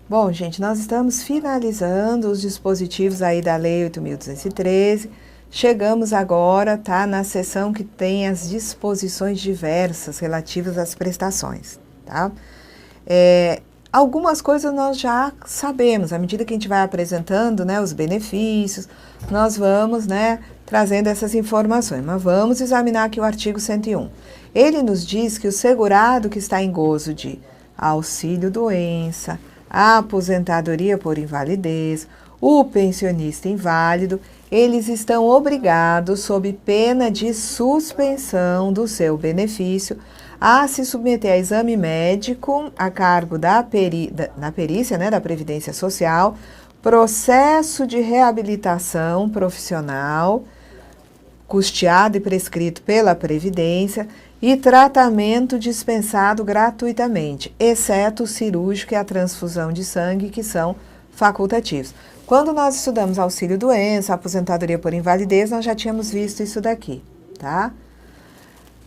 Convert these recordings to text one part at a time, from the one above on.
Bom, gente, nós estamos finalizando os dispositivos aí da Lei 8.213. Chegamos agora, tá, na seção que tem as disposições diversas relativas às prestações, tá? Algumas coisas nós já sabemos, à medida que a gente vai apresentando, né, os benefícios, nós vamos, né, trazendo essas informações. Mas vamos examinar aqui o artigo 101. Ele nos diz que o segurado que está em gozo de auxílio-doença, a aposentadoria por invalidez, o pensionista inválido, eles estão obrigados, sob pena de suspensão do seu benefício, a se submeter a exame médico a cargo da perícia, né, da Previdência Social, processo de reabilitação profissional, custeado e prescrito pela Previdência, e tratamento dispensado gratuitamente, exceto o cirúrgico e a transfusão de sangue, que são facultativos. Quando nós estudamos auxílio-doença, aposentadoria por invalidez, nós já tínhamos visto isso daqui, tá?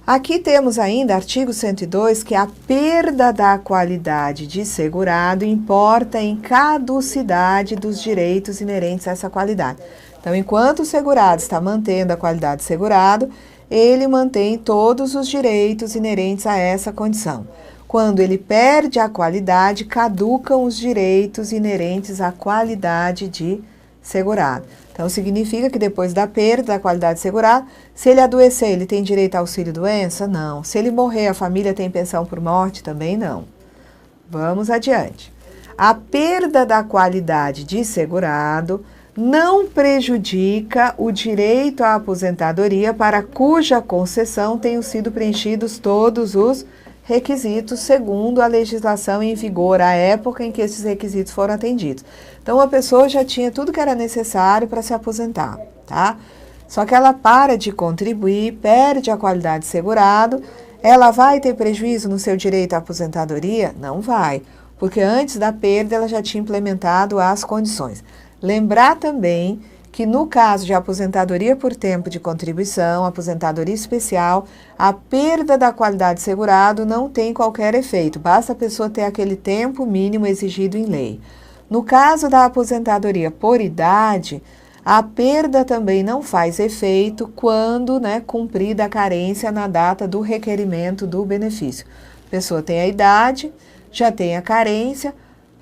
Aqui temos ainda artigo 102, que a perda da qualidade de segurado importa em caducidade dos direitos inerentes a essa qualidade. Então, enquanto o segurado está mantendo a qualidade de segurado, ele mantém todos os direitos inerentes a essa condição. Quando ele perde a qualidade, caducam os direitos inerentes à qualidade de segurado. Então, significa que depois da perda da qualidade de segurado, se ele adoecer, ele tem direito a auxílio-doença? Não. Se ele morrer, a família tem pensão por morte? Também não. Vamos adiante. A perda da qualidade de segurado não prejudica o direito à aposentadoria para cuja concessão tenham sido preenchidos todos os requisitos segundo a legislação em vigor à época em que esses requisitos foram atendidos. Então, a pessoa já tinha tudo que era necessário para se aposentar, tá? Só que ela para de contribuir, perde a qualidade de segurado, ela vai ter prejuízo no seu direito à aposentadoria? Não vai, porque antes da perda ela já tinha implementado as condições. Lembrar também que no caso de aposentadoria por tempo de contribuição, aposentadoria especial, a perda da qualidade de segurado não tem qualquer efeito, basta a pessoa ter aquele tempo mínimo exigido em lei. No caso da aposentadoria por idade, a perda também não faz efeito quando, né, cumprida a carência na data do requerimento do benefício. A pessoa tem a idade, já tem a carência,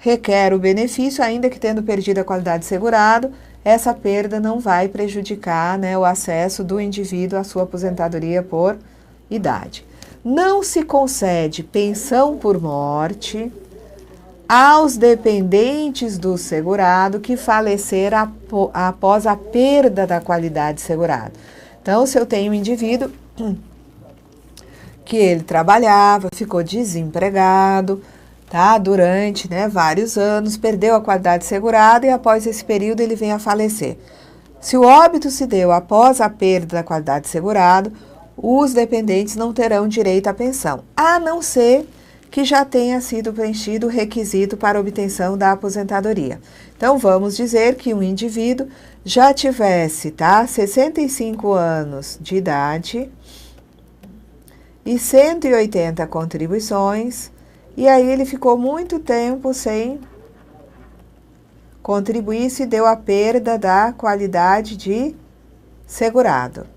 requer o benefício, ainda que tendo perdido a qualidade de segurado, essa perda não vai prejudicar, né, o acesso do indivíduo à sua aposentadoria por idade. Não se concede pensão por morte aos dependentes do segurado que falecer após a perda da qualidade de segurado. Então, se eu tenho um indivíduo que ele trabalhava, ficou desempregado, tá? Durante, né, vários anos, perdeu a qualidade segurada e após esse período ele vem a falecer. Se o óbito se deu após a perda da qualidade segurado, os dependentes não terão direito à pensão, a não ser que já tenha sido preenchido o requisito para obtenção da aposentadoria. Então, vamos dizer que um indivíduo já tivesse, tá, 65 anos de idade e 180 contribuições, e aí ele ficou muito tempo sem contribuir, se deu a perda da qualidade de segurado,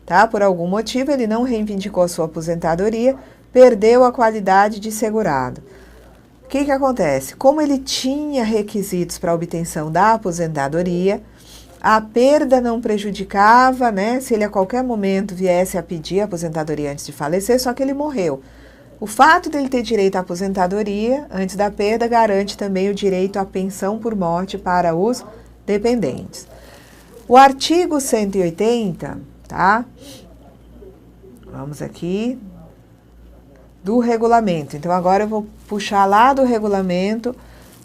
tá? Por algum motivo ele não reivindicou a sua aposentadoria, perdeu a qualidade de segurado. O que acontece? Como ele tinha requisitos para a obtenção da aposentadoria, a perda não prejudicava, né? Se ele a qualquer momento viesse a pedir a aposentadoria antes de falecer, só que ele morreu. O fato dele ter direito à aposentadoria antes da perda garante também o direito à pensão por morte para os dependentes. O artigo 180, tá? Vamos aqui do regulamento. Então, agora eu vou puxar lá do regulamento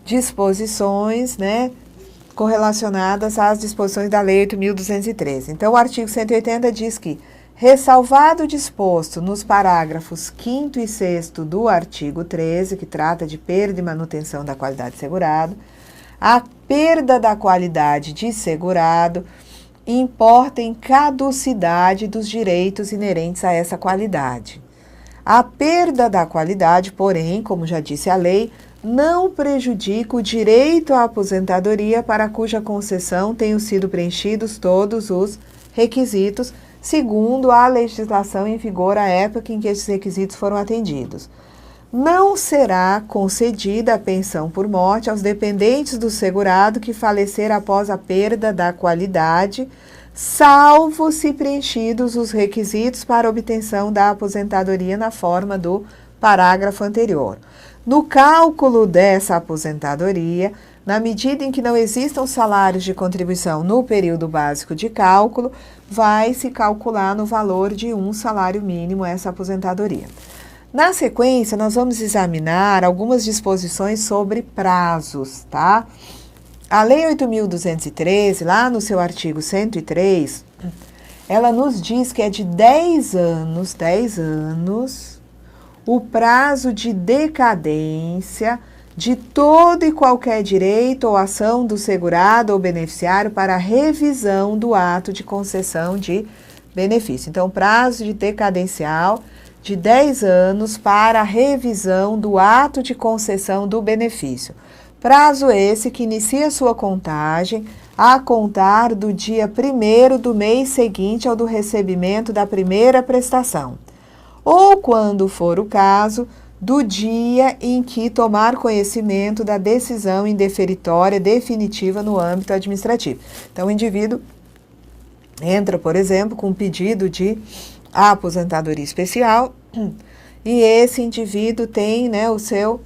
disposições, né, correlacionadas às disposições da Lei 8.213. Então, o artigo 180 diz que, ressalvado o disposto nos parágrafos 5º e 6º do artigo 13, que trata de perda e manutenção da qualidade de segurado, a perda da qualidade de segurado importa em caducidade dos direitos inerentes a essa qualidade. A perda da qualidade, porém, como já disse a lei, não prejudica o direito à aposentadoria para cuja concessão tenham sido preenchidos todos os requisitos, segundo a legislação em vigor à época em que esses requisitos foram atendidos. Não será concedida a pensão por morte aos dependentes do segurado que falecer após a perda da qualidade, salvo se preenchidos os requisitos para obtenção da aposentadoria na forma do parágrafo anterior. No cálculo dessa aposentadoria, na medida em que não existam salários de contribuição no período básico de cálculo, vai se calcular no valor de um salário mínimo essa aposentadoria. Na sequência, nós vamos examinar algumas disposições sobre prazos, tá? A Lei 8.213, lá no seu artigo 103, ela nos diz que é de 10 anos, o prazo de decadência de todo e qualquer direito ou ação do segurado ou beneficiário para revisão do ato de concessão de benefício. Então, prazo de decadencial de 10 anos para a revisão do ato de concessão do benefício. Prazo esse que inicia sua contagem a contar do dia 1º do mês seguinte ao do recebimento da primeira prestação, ou, quando for o caso, do dia em que tomar conhecimento da decisão indeferitória definitiva no âmbito administrativo. Então, o indivíduo entra, por exemplo, com um pedido de aposentadoria especial e esse indivíduo tem, né, o seu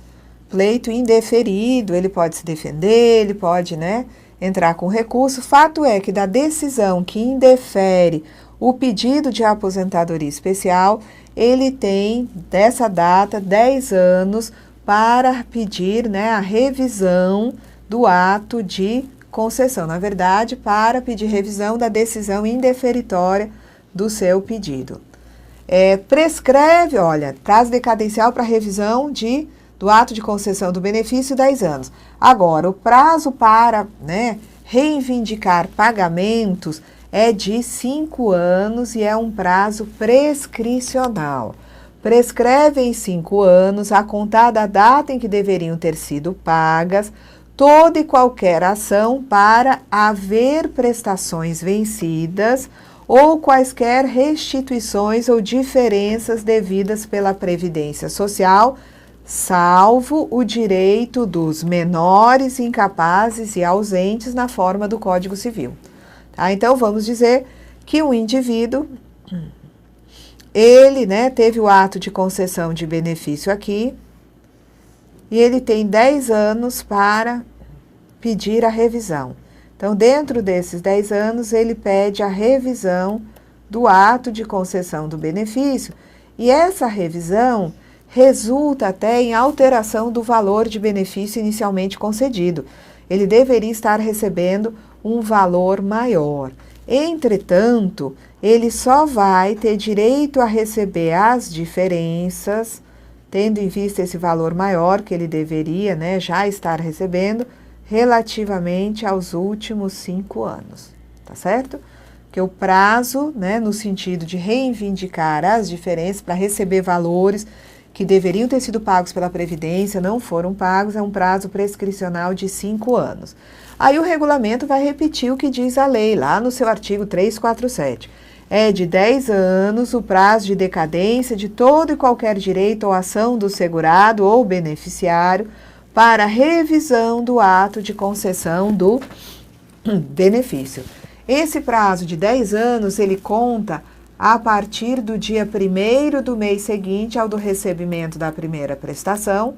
pleito indeferido, ele pode se defender, ele pode, né, entrar com recurso. Fato é que da decisão que indefere o pedido de aposentadoria especial, ele tem, dessa data, 10 anos para pedir, né, a revisão do ato de concessão. Na verdade, para pedir revisão da decisão indeferitória do seu pedido. Prescreve, olha, prazo decadencial para revisão do ato de concessão do benefício, 10 anos. Agora, o prazo para, né, reivindicar pagamentos é de 5 anos e é um prazo prescricional. Prescreve em 5 anos, a contar da data em que deveriam ter sido pagas, toda e qualquer ação para haver prestações vencidas ou quaisquer restituições ou diferenças devidas pela Previdência Social, salvo o direito dos menores, incapazes e ausentes na forma do Código Civil. Tá? Então, vamos dizer que um indivíduo, ele, né, teve o ato de concessão de benefício aqui, e ele tem 10 anos para pedir a revisão. Então, dentro desses 10 anos, ele pede a revisão do ato de concessão do benefício, e essa revisão resulta até em alteração do valor de benefício inicialmente concedido. Ele deveria estar recebendo um valor maior. Entretanto, ele só vai ter direito a receber as diferenças, tendo em vista esse valor maior que ele deveria, né, já estar recebendo, relativamente aos últimos 5 anos, tá certo? Porque o prazo, né, no sentido de reivindicar as diferenças para receber valores que deveriam ter sido pagos pela Previdência, não foram pagos, é um prazo prescricional de 5 anos. Aí o regulamento vai repetir o que diz a lei, lá no seu artigo 347. É de 10 anos o prazo de decadência de todo e qualquer direito ou ação do segurado ou beneficiário para revisão do ato de concessão do benefício. Esse prazo de 10 anos, ele conta a partir do dia 1º do mês seguinte ao do recebimento da primeira prestação,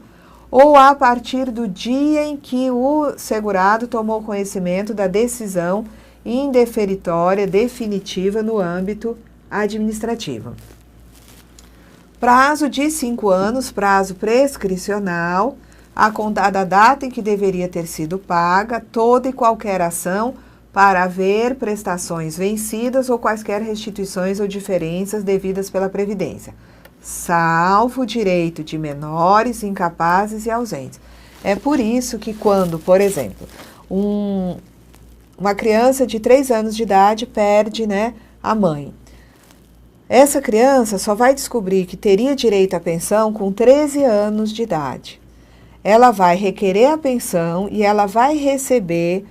ou a partir do dia em que o segurado tomou conhecimento da decisão indeferitória definitiva no âmbito administrativo. Prazo de 5 anos, prazo prescricional, a contar da data em que deveria ter sido paga toda e qualquer ação para haver prestações vencidas ou quaisquer restituições ou diferenças devidas pela Previdência, salvo o direito de menores, incapazes e ausentes. É por isso que quando, por exemplo, uma criança de 3 anos de idade perde, né, a mãe, essa criança só vai descobrir que teria direito à pensão com 13 anos de idade. ela vai requerer a pensão e ela vai receber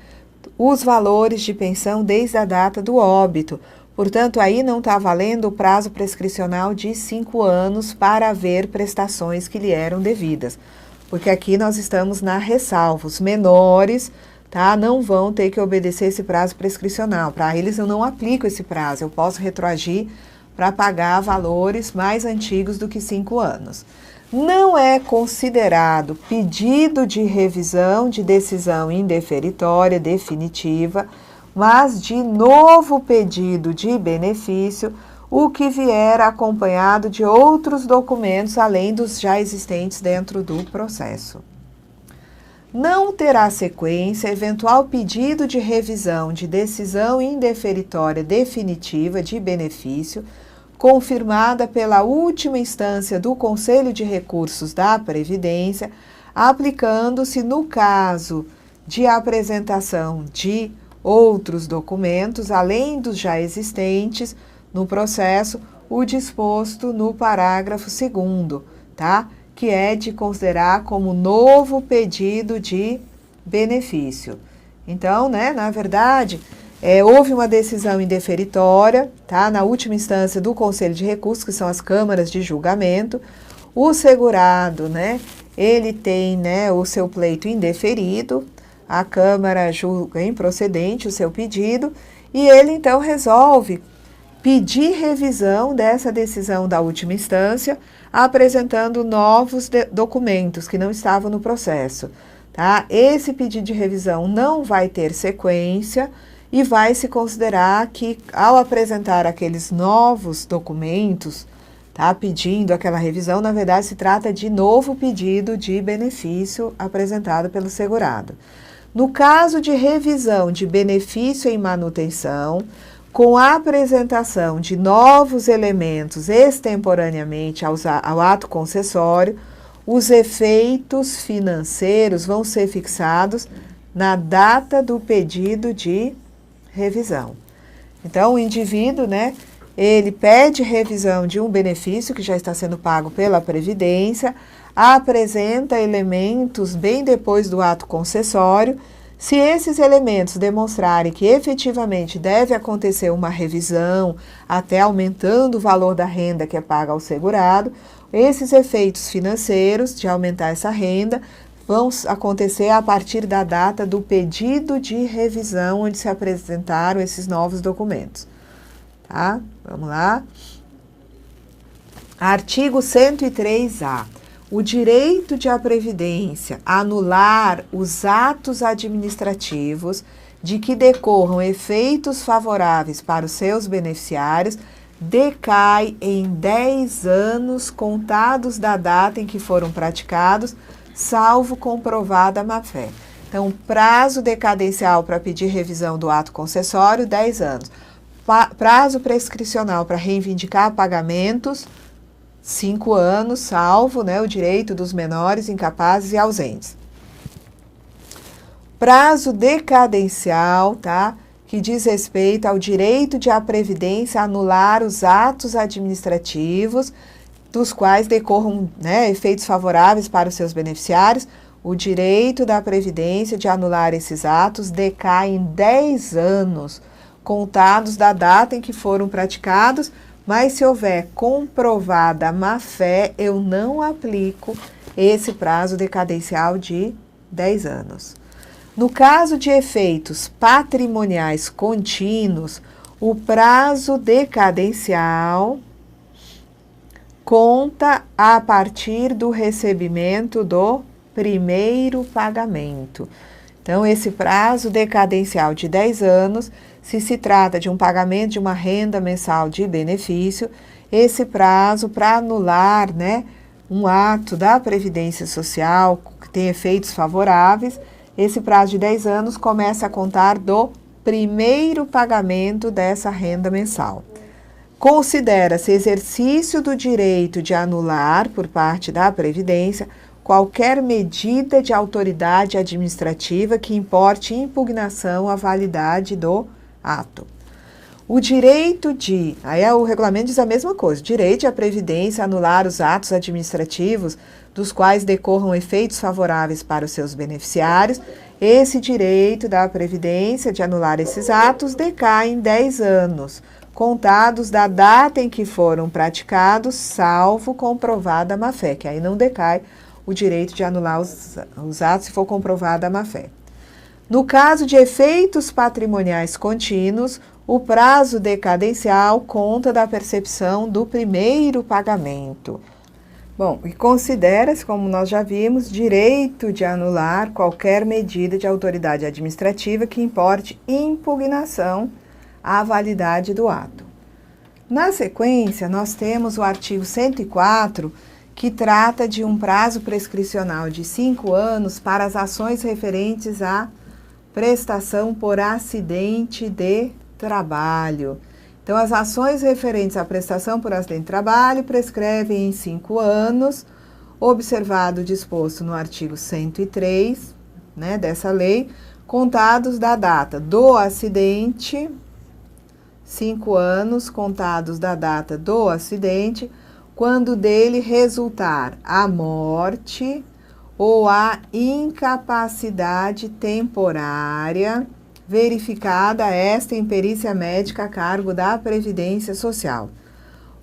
os valores de pensão desde a data do óbito. Portanto, aí não está valendo o prazo prescricional de 5 anos para haver prestações que lhe eram devidas. Porque aqui nós estamos na ressalva. Os menores, tá, não vão ter que obedecer esse prazo prescricional. Para eles eu não aplico esse prazo, eu posso retroagir para pagar valores mais antigos do que 5 anos. Não é considerado pedido de revisão de decisão indeferitória definitiva, mas de novo pedido de benefício, o que vier acompanhado de outros documentos além dos já existentes dentro do processo. Não terá sequência eventual pedido de revisão de decisão indeferitória definitiva de benefício, confirmada pela última instância do Conselho de Recursos da Previdência, aplicando-se no caso de apresentação de outros documentos, além dos já existentes no processo, o disposto no parágrafo 2º, tá? Que é de considerar como novo pedido de benefício. Então, né, na verdade, houve uma decisão indeferitória, tá? Na última instância do Conselho de Recursos, que são as câmaras de julgamento. O segurado, né, ele tem, né, o seu pleito indeferido, a Câmara julga improcedente o seu pedido e ele então resolve pedir revisão dessa decisão da última instância, apresentando novos documentos que não estavam no processo, tá? Esse pedido de revisão não vai ter sequência e vai se considerar que, ao apresentar aqueles novos documentos, tá, pedindo aquela revisão, na verdade se trata de novo pedido de benefício apresentado pelo segurado. No caso de revisão de benefício em manutenção, com a apresentação de novos elementos extemporaneamente ao ato concessório, os efeitos financeiros vão ser fixados na data do pedido de revisão. Então, o indivíduo, né, ele pede revisão de um benefício que já está sendo pago pela Previdência, apresenta elementos bem depois do ato concessório. Se esses elementos demonstrarem que efetivamente deve acontecer uma revisão, até aumentando o valor da renda que é paga ao segurado, esses efeitos financeiros de aumentar essa renda vão acontecer a partir da data do pedido de revisão, onde se apresentaram esses novos documentos. Tá? Vamos lá. Artigo 103-A. O direito de a Previdência anular os atos administrativos de que decorram efeitos favoráveis para os seus beneficiários decai em 10 anos contados da data em que foram praticados, salvo comprovada má-fé. Então, prazo decadencial para pedir revisão do ato concessório, 10 anos. Prazo prescricional para reivindicar pagamentos, 5 anos, salvo, né, o direito dos menores, incapazes e ausentes. Prazo decadencial, tá, que diz respeito ao direito de a Previdência anular os atos administrativos dos quais decorram, né, efeitos favoráveis para os seus beneficiários. O direito da Previdência de anular esses atos decai em 10 anos, contados da data em que foram praticados, mas se houver comprovada má-fé, eu não aplico esse prazo decadencial de 10 anos. No caso de efeitos patrimoniais contínuos, o prazo decadencial conta a partir do recebimento do primeiro pagamento. Então, esse prazo decadencial de 10 anos, se trata de um pagamento de uma renda mensal de benefício, esse prazo para anular, né, um ato da Previdência Social que tem efeitos favoráveis, esse prazo de 10 anos começa a contar do primeiro pagamento dessa renda mensal. Considera-se exercício do direito de anular, por parte da Previdência, qualquer medida de autoridade administrativa que importe impugnação à validade do ato. O direito de, aí o regulamento diz a mesma coisa, direito de a Previdência anular os atos administrativos dos quais decorram efeitos favoráveis para os seus beneficiários. Esse direito da Previdência de anular esses atos decai em 10 anos, contados da data em que foram praticados, salvo comprovada a má-fé, que aí não decai o direito de anular os atos se for comprovada a má-fé. No caso de efeitos patrimoniais contínuos, o prazo decadencial conta da percepção do primeiro pagamento. Bom, e considera-se, como nós já vimos, direito de anular qualquer medida de autoridade administrativa que importe impugnação à validade do ato. Na sequência, nós temos o artigo 104, que trata de um prazo prescricional de 5 anos para as ações referentes à prestação por acidente de trabalho. Então, as ações referentes à prestação por acidente de trabalho prescrevem em 5 anos, observado o disposto no artigo 103, né, dessa lei, contados da data do acidente, 5 anos contados da data do acidente, quando dele resultar a morte ou a incapacidade temporária verificada esta em perícia médica a cargo da Previdência Social.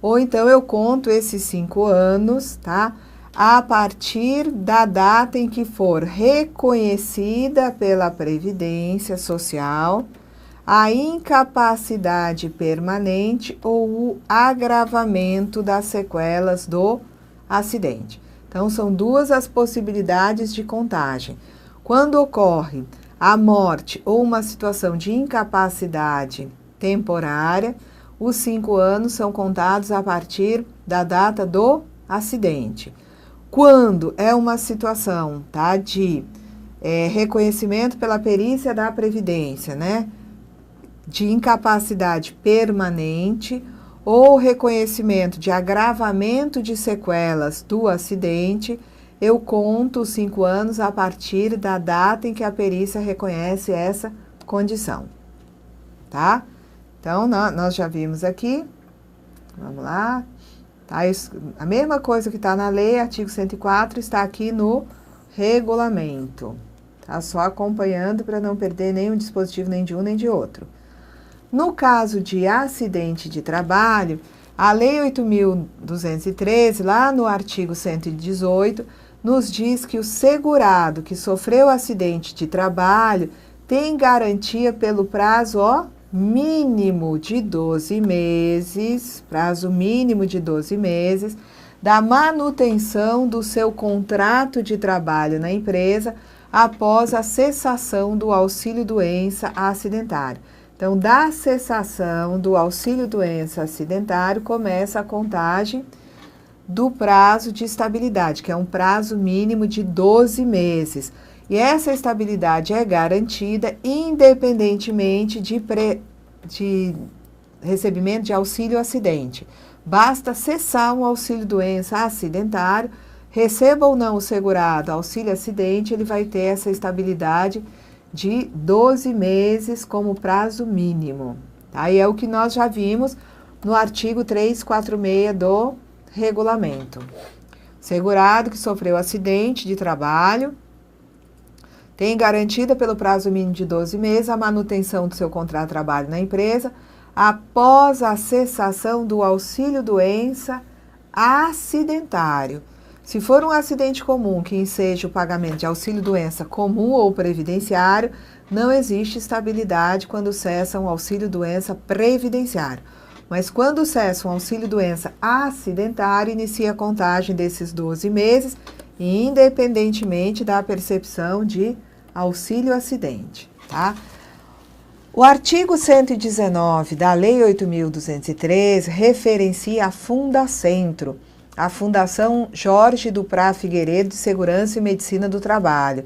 Ou então eu conto esses 5 anos, tá? A partir da data em que for reconhecida pela Previdência Social a incapacidade permanente ou o agravamento das sequelas do acidente. Então, são 2 as possibilidades de contagem. Quando ocorre a morte ou uma situação de incapacidade temporária, os 5 anos são contados a partir da data do acidente. Quando é uma situação, tá, de reconhecimento pela perícia da Previdência, né, de incapacidade permanente ou reconhecimento de agravamento de sequelas do acidente, eu conto os 5 anos a partir da data em que a perícia reconhece essa condição, tá? Então, nós já vimos aqui, vamos lá, tá? A mesma coisa que está na lei, artigo 104, está aqui no regulamento, tá? Só acompanhando para não perder nenhum dispositivo, nem de um nem de outro. No caso de acidente de trabalho, a Lei 8.213, lá no artigo 118, nos diz que o segurado que sofreu acidente de trabalho tem garantia pelo prazo mínimo de 12 meses, prazo mínimo de 12 meses, da manutenção do seu contrato de trabalho na empresa após a cessação do auxílio-doença acidentário. Então, da cessação do auxílio-doença acidentário, começa a contagem do prazo de estabilidade, que é um prazo mínimo de 12 meses. E essa estabilidade é garantida independentemente de recebimento de auxílio-acidente. Basta cessar um auxílio-doença acidentário, receba ou não o segurado auxílio-acidente, ele vai ter essa estabilidade de 12 meses como prazo mínimo. Aí é o que nós já vimos no artigo 346 do regulamento. Segurado que sofreu acidente de trabalho tem garantida pelo prazo mínimo de 12 meses a manutenção do seu contrato de trabalho na empresa após a cessação do auxílio-doença acidentário. Se for um acidente comum que enseja o pagamento de auxílio-doença comum ou previdenciário, não existe estabilidade quando cessa um auxílio-doença previdenciário. Mas quando cessa um auxílio-doença acidentário, inicia a contagem desses 12 meses, independentemente da percepção de auxílio-acidente, tá? O artigo 119 da Lei 8.213 referencia a Fundacentro, a Fundação Jorge Duprá Figueiredo de Segurança e Medicina do Trabalho,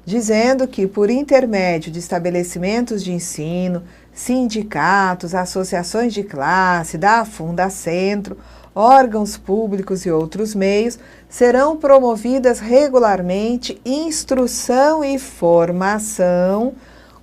dizendo que, por intermédio de estabelecimentos de ensino, sindicatos, associações de classe, da Fundacentro, órgãos públicos e outros meios, serão promovidas regularmente instrução e formação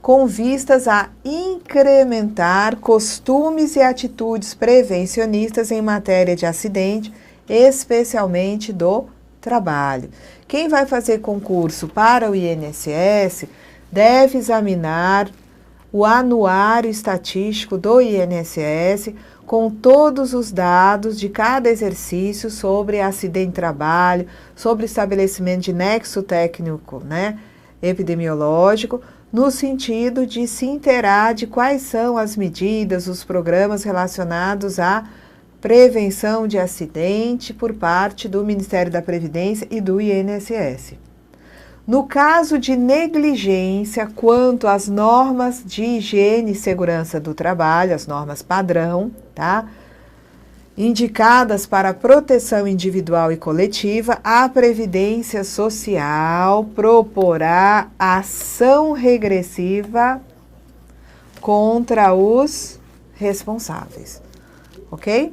com vistas a incrementar costumes e atitudes prevencionistas em matéria de acidente, especialmente do trabalho. Quem vai fazer concurso para o INSS deve examinar o anuário estatístico do INSS com todos os dados de cada exercício sobre acidente de trabalho, sobre estabelecimento de nexo técnico, né, epidemiológico, no sentido de se inteirar de quais são as medidas, os programas relacionados à prevenção de acidente por parte do Ministério da Previdência e do INSS. No caso de negligência quanto às normas de higiene e segurança do trabalho, as normas padrão, tá? Indicadas para proteção individual e coletiva, a Previdência Social proporá ação regressiva contra os responsáveis, ok?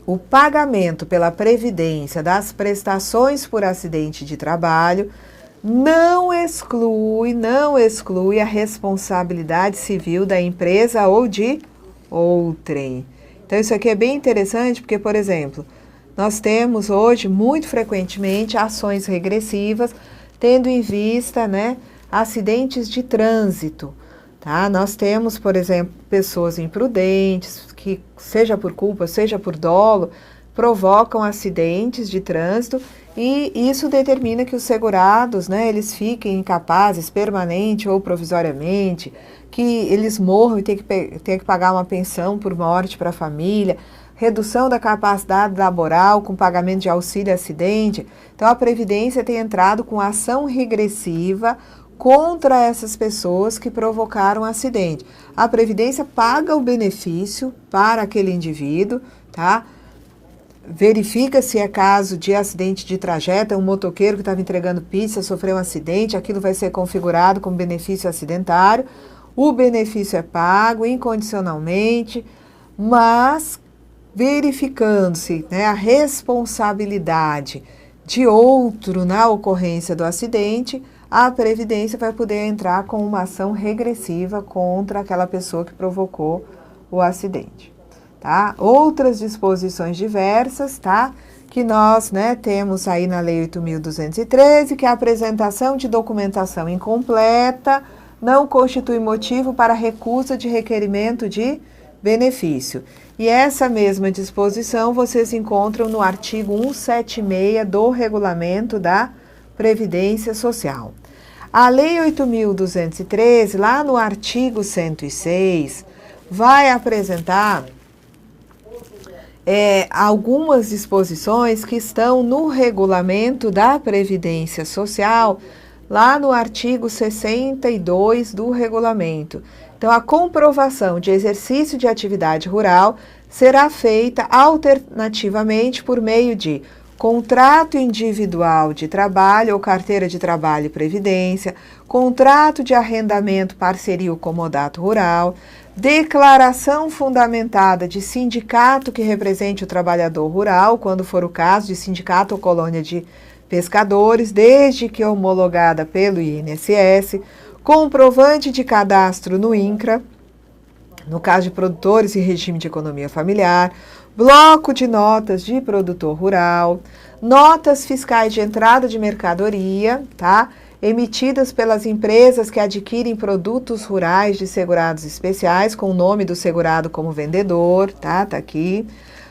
O pagamento pela Previdência das prestações por acidente de trabalho não exclui a responsabilidade civil da empresa ou de outrem. Então, isso aqui é bem interessante porque, por exemplo, nós temos hoje, muito frequentemente, ações regressivas, tendo em vista, né, acidentes de trânsito. Tá? Nós temos, por exemplo, pessoas imprudentes que, seja por culpa, seja por dolo, provocam acidentes de trânsito e isso determina que os segurados, né, eles fiquem incapazes permanente ou provisoriamente, que eles morram e tenham que pagar uma pensão por morte para a família, redução da capacidade laboral com pagamento de auxílio acidente. Então, a Previdência tem entrado com ação regressiva contra essas pessoas que provocaram um acidente. A Previdência paga o benefício para aquele indivíduo, tá? Verifica se é caso de acidente de trajeto, um motoqueiro que estava entregando pizza, sofreu um acidente, aquilo vai ser configurado como benefício acidentário. O benefício é pago incondicionalmente, mas verificando-se, né, a responsabilidade de outro na ocorrência do acidente, a Previdência vai poder entrar com uma ação regressiva contra aquela pessoa que provocou o acidente. Tá? Outras disposições diversas, tá? Que nós, né, temos aí na Lei 8.213, que a apresentação de documentação incompleta não constitui motivo para recusa de requerimento de benefício. E essa mesma disposição vocês encontram no artigo 176 do Regulamento da Previdência Social. A Lei 8.213, lá no artigo 106, vai apresentar algumas disposições que estão no Regulamento da Previdência Social, lá no artigo 62 do regulamento. Então, a comprovação de exercício de atividade rural será feita alternativamente por meio de contrato individual de trabalho ou carteira de trabalho e previdência, contrato de arrendamento, parceria ou comodato rural, declaração fundamentada de sindicato que represente o trabalhador rural, quando for o caso de sindicato ou colônia de pescadores, desde que homologada pelo INSS, comprovante de cadastro no INCRA, no caso de produtores em regime de economia familiar, bloco de notas de produtor rural, notas fiscais de entrada de mercadoria, tá? Emitidas pelas empresas que adquirem produtos rurais de segurados especiais, com o nome do segurado como vendedor, tá? Tá aqui.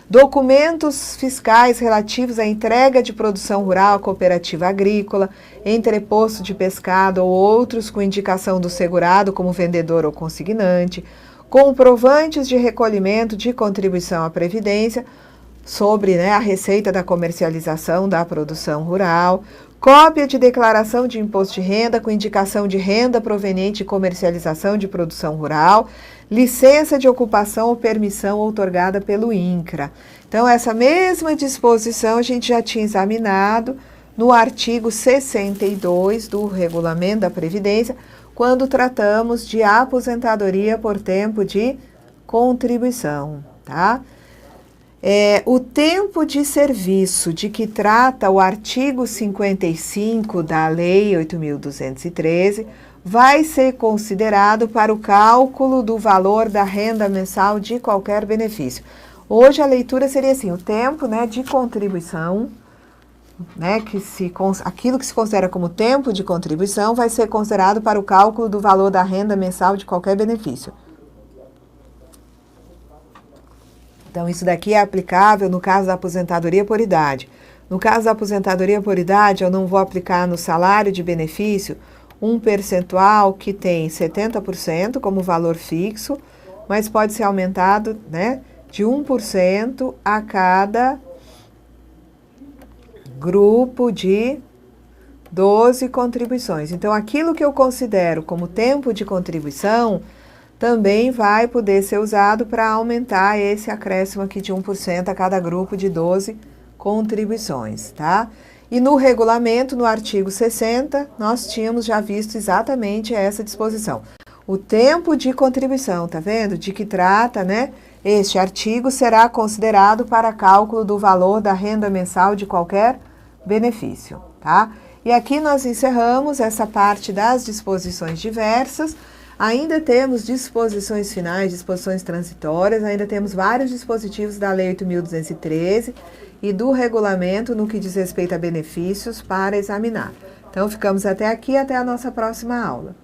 Documentos fiscais relativos à entrega de produção rural à cooperativa agrícola, entreposto de pescado ou outros com indicação do segurado como vendedor ou consignante, comprovantes de recolhimento de contribuição à Previdência sobre, né, a receita da comercialização da produção rural, cópia de declaração de imposto de renda com indicação de renda proveniente de comercialização de produção rural, licença de ocupação ou permissão outorgada pelo INCRA. Então, essa mesma disposição a gente já tinha examinado no artigo 62 do Regulamento da Previdência, quando tratamos de aposentadoria por tempo de contribuição, tá? O tempo de serviço de que trata o artigo 55 da Lei 8.213 vai ser considerado para o cálculo do valor da renda mensal de qualquer benefício. Hoje a leitura seria assim, o tempo, né, de contribuição, né, aquilo que se considera como tempo de contribuição vai ser considerado para o cálculo do valor da renda mensal de qualquer benefício. Então, isso daqui é aplicável no caso da aposentadoria por idade. No caso da aposentadoria por idade, eu não vou aplicar no salário de benefício um percentual que tem 70% como valor fixo, mas pode ser aumentado, né, de 1% a cada grupo de 12 contribuições. Então, aquilo que eu considero como tempo de contribuição também vai poder ser usado para aumentar esse acréscimo aqui de 1% a cada grupo de 12 contribuições, tá? E no regulamento, no artigo 60, nós tínhamos já visto exatamente essa disposição. O tempo de contribuição, tá vendo? De que trata, né? Este artigo será considerado para cálculo do valor da renda mensal de qualquer benefício, tá? E aqui nós encerramos essa parte das disposições diversas. Ainda temos disposições finais, disposições transitórias, ainda temos vários dispositivos da Lei 8.213 e do regulamento no que diz respeito a benefícios para examinar. Então, ficamos até aqui, até a nossa próxima aula.